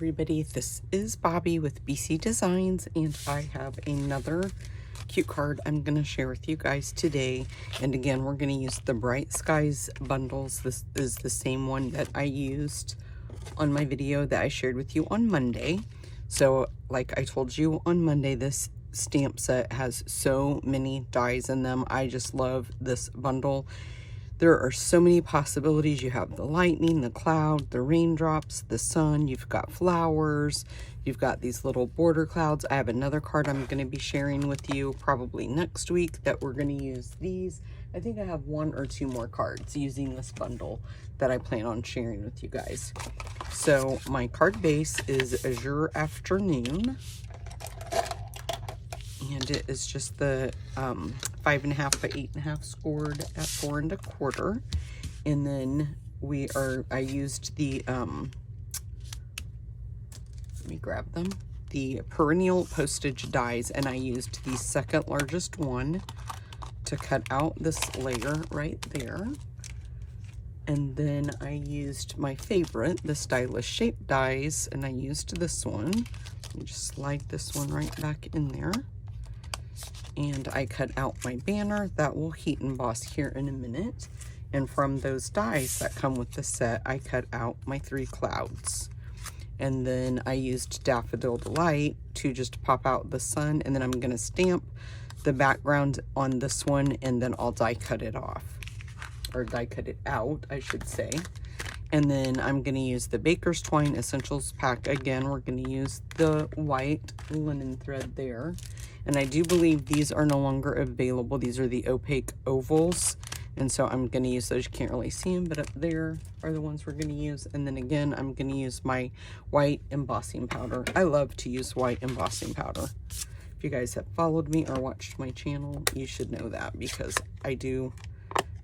everybody, this is Bobby with BC Designs, and I have another cute card I'm going to share with you guys today. And again, we're going to use the Bright Skies bundles. This is the same one that I used on my video that I shared with you on Monday. So like I told you on Monday, this stamp set has so many dies in them. I just love this bundle. There are so many possibilities. You have the lightning, the cloud, the raindrops, the sun, you've got flowers, you've got these little border clouds. I have another card I'm going to be sharing with you probably next week that we're going to use these. I think I have one or two more cards using this bundle that I plan on sharing with you guys. So my card base is Azure Afternoon. And it is just the 5.5 by 8.5 scored at 4 1/4. And then I used the, let me grab them, the perennial postage dies, and I used the second largest one to cut out this layer right there. And then I used my favorite, the stylish shape dies, and I used this one. Let me just slide this one right back in there. And I cut out my banner that will heat emboss here in a minute. And from those dies that come with the set, I cut out my 3 clouds. And then I used Daffodil Delight to just pop out the sun. And then I'm going to stamp the background on this one, and then I'll die cut it off. Or die cut it out, I should say. And then I'm going to use the Baker's Twine Essentials pack. Again, we're going to use the white linen thread there. And I do believe these are no longer available. These are the opaque ovals. And so I'm going to use those. You can't really see them, but up there are the ones we're going to use. And then again, I'm going to use my white embossing powder. I love to use white embossing powder. If you guys have followed me or watched my channel, you should know that because I do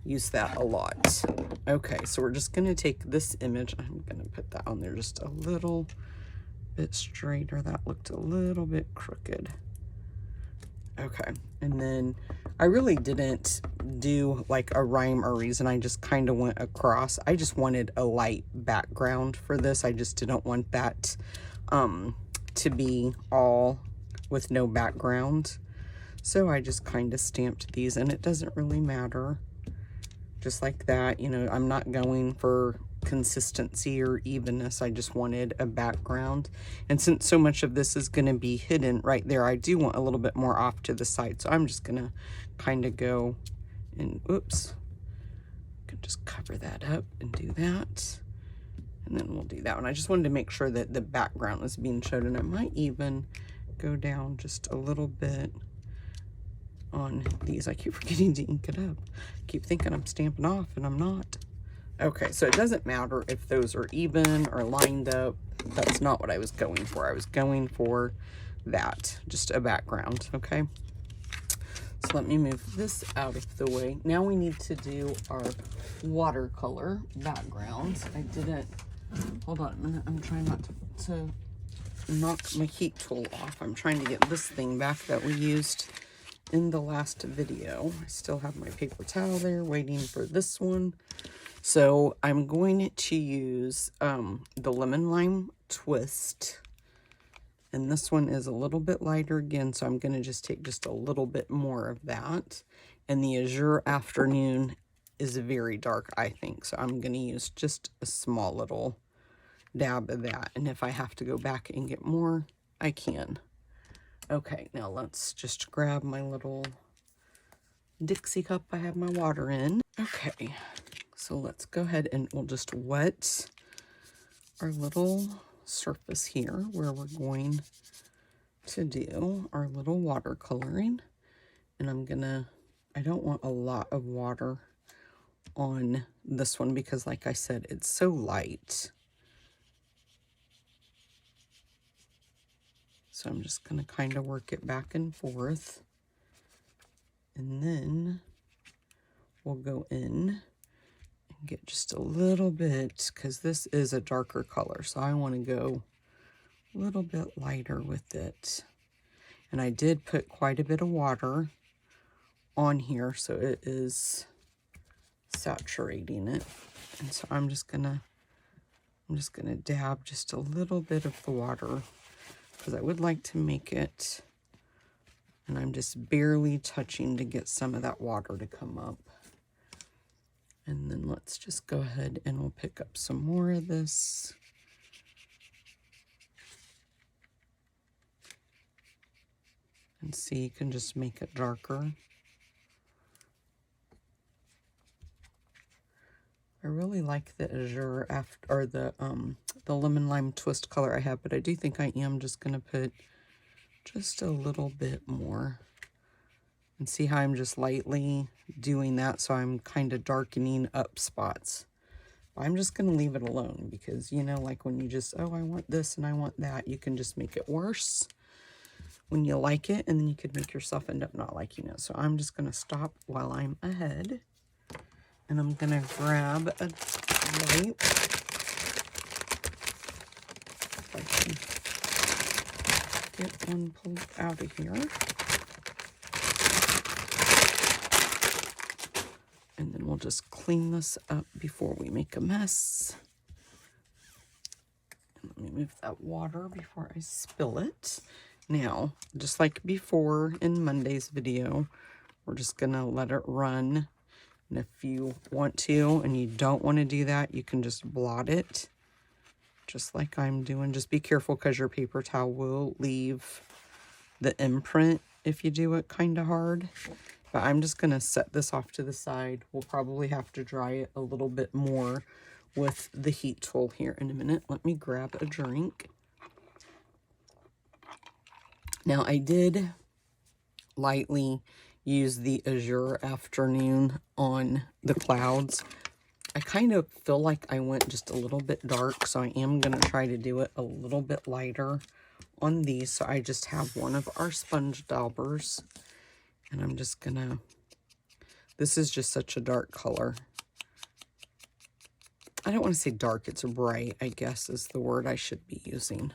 use that a lot. Okay, so we're just going to take this image. I'm going to put that on there just a little bit straighter. That looked a little bit crooked. Okay, and then I really didn't do like a rhyme or reason. I just kind of went across. I just wanted a light background for this. I just didn't want that to be all with no background. So I just kind of stamped these, and it doesn't really matter. Just like that, you know, I'm not going for consistency or evenness. I just wanted a background. And since so much of this is going to be hidden right there, I do want a little bit more off to the side. So I'm just going to kind of go and, oops, could just cover that up and do that. And then we'll do that one. I just wanted to make sure that the background was being showed, and I might even go down just a little bit on these. I keep forgetting to ink it up. I keep thinking I'm stamping off, and I'm not. Okay, so it doesn't matter if those are even or lined up. That's not what I was going for. I was going for that, just a background, okay? So let me move this out of the way. Now we need to do our watercolor backgrounds. I didn't, hold on a minute. I'm trying not to knock my heat tool off. I'm trying to get this thing back that we used in the last video. I still have my paper towel there waiting for this one. So I'm going to use the Lemon Lime Twist. And this one is a little bit lighter again, so I'm going to just take just a little bit more of that. And the Azure Afternoon is very dark, I think. So I'm going to use just a small little dab of that. And if I have to go back and get more, I can. Okay, now let's just grab my little Dixie cup I have my water in. Okay, so let's go ahead and we'll just wet our little surface here where we're going to do our little watercoloring. And I don't want a lot of water on this one because like I said, it's so light. So I'm just going to kind of work it back and forth. And then we'll go in and get just a little bit, because this is a darker color. So I want to go a little bit lighter with it. And I did put quite a bit of water on here, so it is saturating it. And so I'm just going to I'm just going to dab just a little bit of the water because I would like to make it, and I'm just barely touching to get some of that water to come up. And then let's just go ahead and we'll pick up some more of this. And see, you can just make it darker. I really like the azure after, or the lemon lime twist color I have, but I do think I am just going to put just a little bit more. And see how I'm just lightly doing that, so I'm kind of darkening up spots. I'm just going to leave it alone because, you know, like when you just, oh, I want this and I want that, you can just make it worse when you like it, and then you could make yourself end up not liking it. So I'm just going to stop while I'm ahead. And I'm going to grab a wipe. If I can get one pulled out of here. And then we'll just clean this up before we make a mess. And let me move that water before I spill it. Now, just like before in Monday's video, we're just going to let it run. And if you want to and you don't want to do that, you can just blot it, just like I'm doing. Just be careful because your paper towel will leave the imprint if you do it kind of hard. But I'm just going to set this off to the side. We'll probably have to dry it a little bit more with the heat tool here in a minute. Let me grab a drink. Now, I did lightly use the Azure Afternoon on the clouds. I kind of feel like I went just a little bit dark, so I am going to try to do it a little bit lighter on these. So I just have one of our sponge daubers, and I'm just going to, this is just such a dark color. I don't want to say dark, it's bright, I guess is the word I should be using.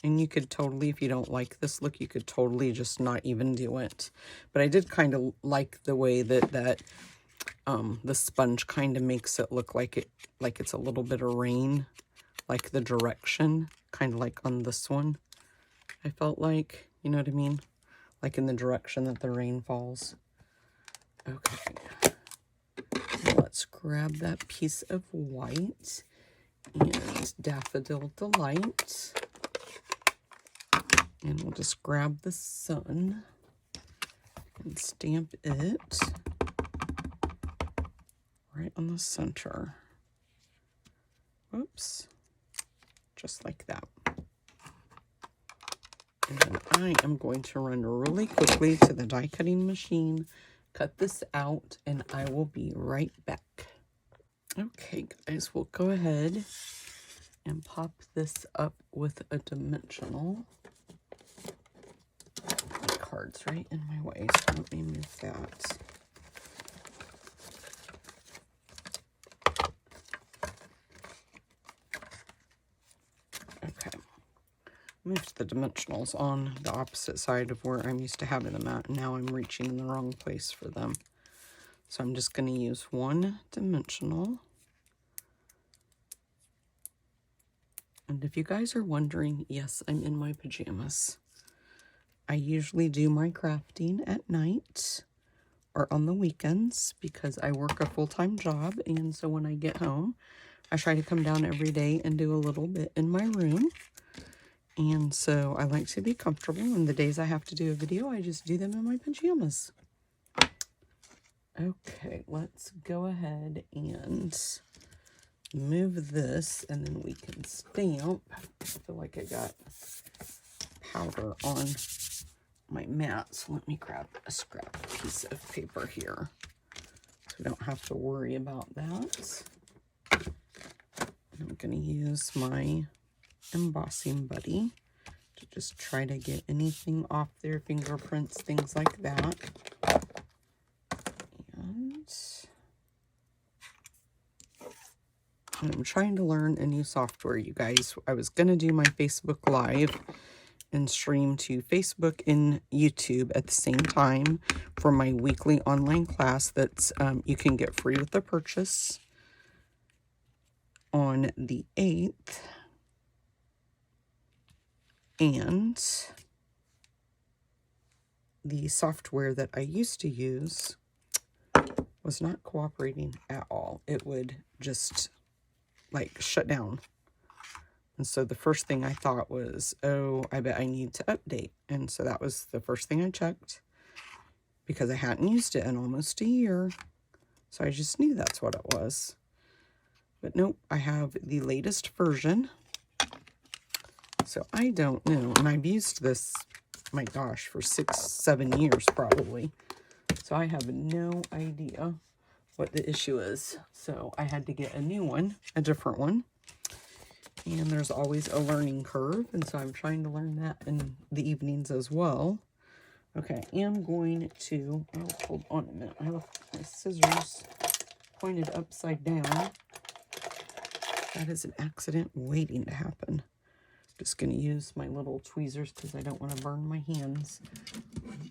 And you could totally, if you don't like this look, you could totally just not even do it. But I did kind of like the way that the sponge kind of makes it look like it's a little bit of rain, like the direction, kind of like on this one. I felt like, you know what I mean? Like in the direction that the rain falls. Okay. Now let's grab that piece of white and Daffodil Delight. And we'll just grab the sun and stamp it right on the center. Whoops. Just like that. And then I am going to run really quickly to the die cutting machine, cut this out, and I will be right back. Okay, guys, we'll go ahead and pop this up with a dimensional. My card's right in my way, so let me move that. Okay. Moved the dimensionals on the opposite side of where I'm used to having them at, and now I'm reaching in the wrong place for them. So I'm just going to use one dimensional. And if you guys are wondering, yes, I'm in my pajamas. I usually do my crafting at night or on the weekends because I work a full-time job, and so when I get home, I try to come down every day and do a little bit in my room. And so I like to be comfortable, and the days I have to do a video, I just do them in my pajamas. Okay, let's go ahead and move this, and then we can stamp. I feel like I got powder on my mat, so let me grab a scrap piece of paper here so we don't have to worry about that. I'm going to use my embossing buddy to just try to get anything off their fingerprints, things like that. And I'm trying to learn a new software, you guys. I was going to do my Facebook Live, and stream to Facebook and YouTube at the same time for my weekly online class that's you can get free with the purchase on the 8th. And the software that I used to use was not cooperating at all. It would just like shut down. And so the first thing I thought was, oh, I bet I need to update. And so that was the first thing I checked because I hadn't used it in almost a year. So I just knew that's what it was. But nope, I have the latest version. So I don't know. And I've used this, my gosh, for 6-7 years probably. So I have no idea what the issue is. So I had to get a new one, a different one. And there's always a learning curve. And so I'm trying to learn that in the evenings as well. Okay, I am going to, oh, hold on a minute. I have my scissors pointed upside down. That is an accident waiting to happen. Just going to use my little tweezers because I don't want to burn my hands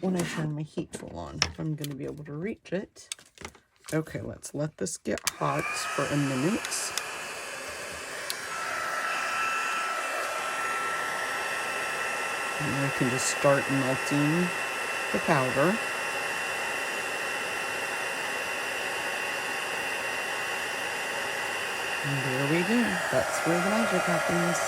when I turn my heat tool on. I'm going to be able to reach it. Okay, let's let this get hot for a minute. And I can just start melting the powder. And there we go. That's where the magic happens.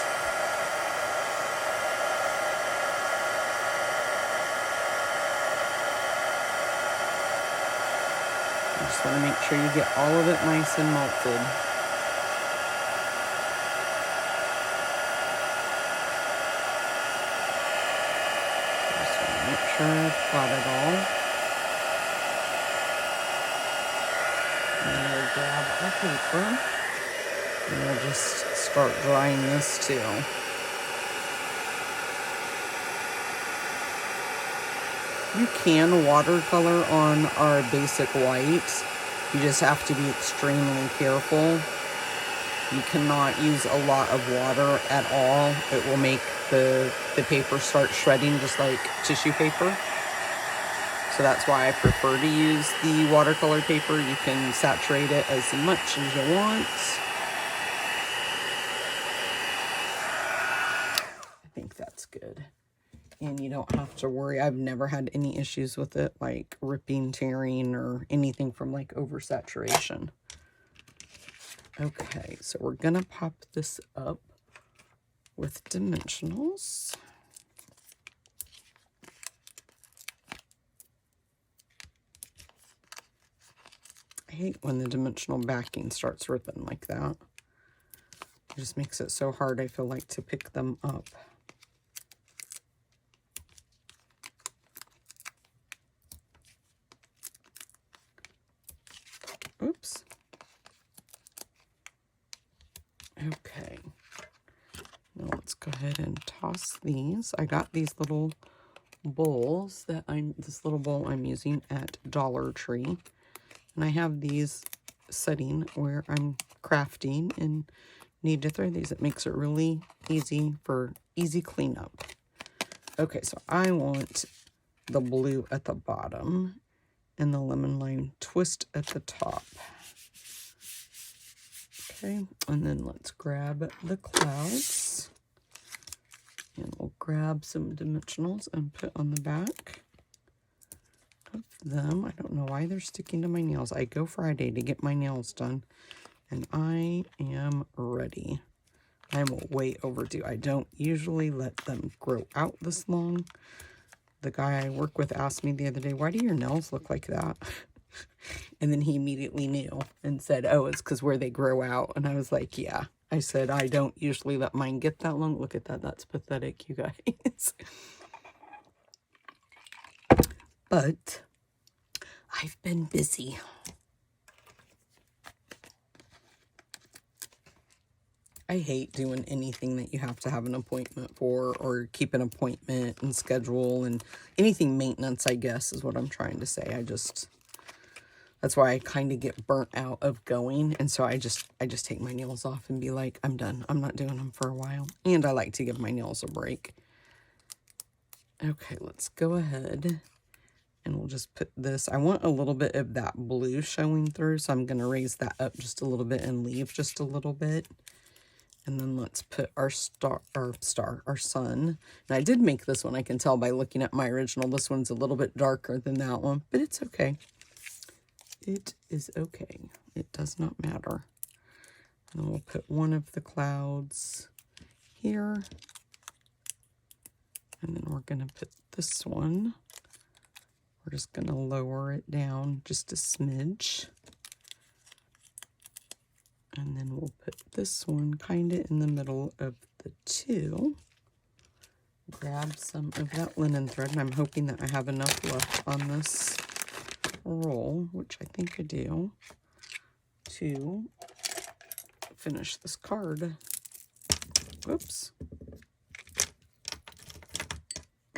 You just want to make sure you get all of it nice and melted. Make sure I've got it all. And we'll grab our paper. And we'll just start drying this too. You can watercolor on our basic white. You just have to be extremely careful. You cannot use a lot of water at all. It will make the paper start shredding just like tissue paper. So that's why I prefer to use the watercolor paper. You can saturate it as much as you want. I think that's good. And you don't have to worry. I've never had any issues with it, like ripping, tearing, or anything from like oversaturation. Okay, so we're gonna pop this up with dimensionals. I hate when the dimensional backing starts ripping like that. It just makes it so hard, I feel like, to pick them up. Oops. Okay. Now let's go ahead and toss these. I got these little bowls that this little bowl I'm using at Dollar Tree. And I have these setting where I'm crafting and need to throw these. It makes it really easy for easy cleanup. Okay, so I want the blue at the bottom and the lemon lime twist at the top. Okay, and then let's grab the clouds. And we'll grab some dimensionals and put on the back of them. I don't know why they're sticking to my nails. I go Friday to get my nails done, and I am ready. I'm way overdue. I don't usually let them grow out this long. The guy I work with asked me the other day, why do your nails look like that? And then he immediately knew and said, oh, it's because where they grow out. And I was like, yeah. I said, I don't usually let mine get that long. Look at that. That's pathetic, you guys. But I've been busy. I hate doing anything that you have to have an appointment for or keep an appointment and schedule and anything maintenance, I guess, is what I'm trying to say. That's why I kind of get burnt out of going. And so I just take my nails off and be like, I'm done. I'm not doing them for a while. And I like to give my nails a break. Okay, let's go ahead and we'll just put this. I want a little bit of that blue showing through, so I'm going to raise that up just a little bit and leave just a little bit. And then let's put our our sun. And I did make this one, I can tell by looking at my original. This one's a little bit darker than that one, but it's okay. It is okay. It does not matter. And then we'll put one of the clouds here. And then we're going to put this one. We're just going to lower it down just a smidge. And then we'll put this one kind of in the middle of the two. Grab some of that linen thread, and I'm hoping that I have enough left on this roll, which I think I do, to finish this card. Whoops.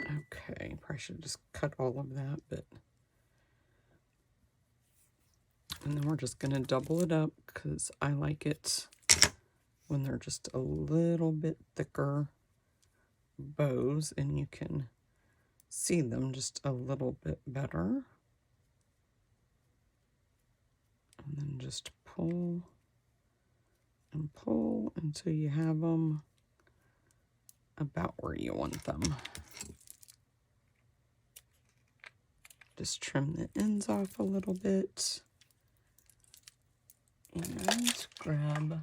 Okay, probably should just cut all of that, but... And then we're just going to double it up because I like it when they're just a little bit thicker bows and you can see them just a little bit better. And then just pull and pull until you have them about where you want them. Just trim the ends off a little bit. And grab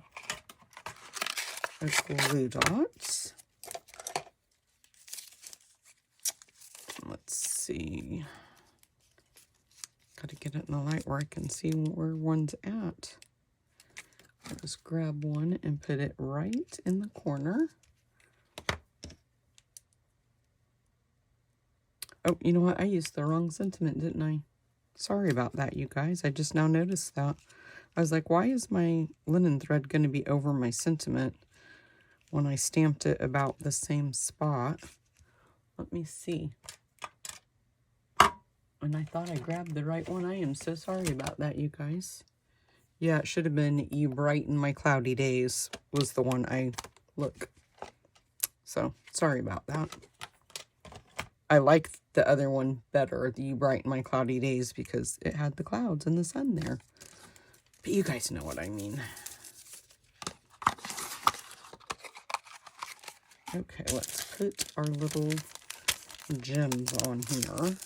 a glue dot. Let's see. Got to get it in the light where I can see where one's at. I'll just grab one and put it right in the corner. Oh, you know what? I used the wrong sentiment, didn't I? Sorry about that, you guys. I just now noticed that. I was like, why is my linen thread going to be over my sentiment when I stamped it about the same spot? Let me see. And I thought I grabbed the right one. I am so sorry about that, you guys. Yeah, it should have been "You Brighten My Cloudy Days" was the one I look. So, sorry about that. I like the other one better, the "You Brighten My Cloudy Days," because it had the clouds and the sun there. But you guys know what I mean. Okay, let's put our little gems on here.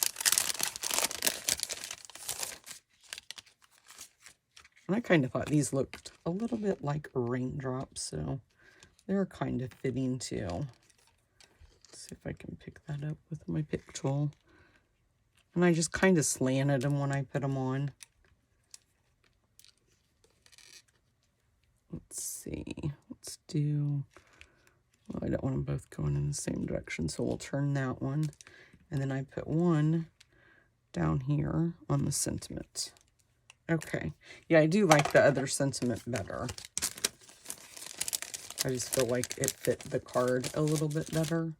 And I kind of thought these looked a little bit like raindrops, so they're kind of fitting too. Let's see if I can pick that up with my pick tool. And I just kind of slanted them when I put them on. Let's see, let's do, well, I don't want them both going in the same direction, so we'll turn that one. And then I put one down here on the sentiment. Okay, yeah, I do like the other sentiment better. I just feel like it fit the card a little bit better.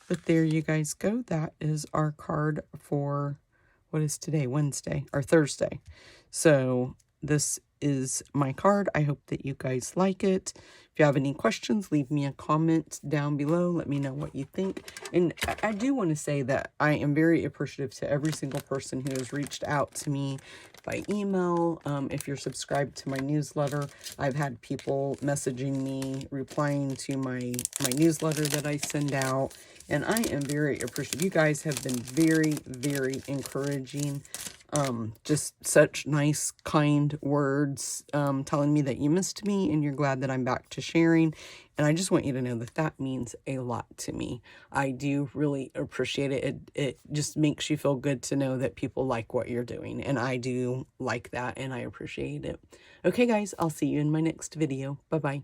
But there you guys go. That is our card for, what is today? Wednesday, or Thursday. So this is my card. I hope that you guys like it. If you have any questions, leave me a comment down below. Let me know what you think. And I do want to say that I am very appreciative to every single person who has reached out to me by email. If you're subscribed to my newsletter, I've had people messaging me, replying to my newsletter that I send out. And I am very appreciative. You guys have been very, very encouraging. Just such nice, kind words, telling me that you missed me and you're glad that I'm back to sharing. And I just want you to know that that means a lot to me. I do really appreciate it. It just makes you feel good to know that people like what you're doing. And I do like that and I appreciate it. Okay, guys, I'll see you in my next video. Bye-bye.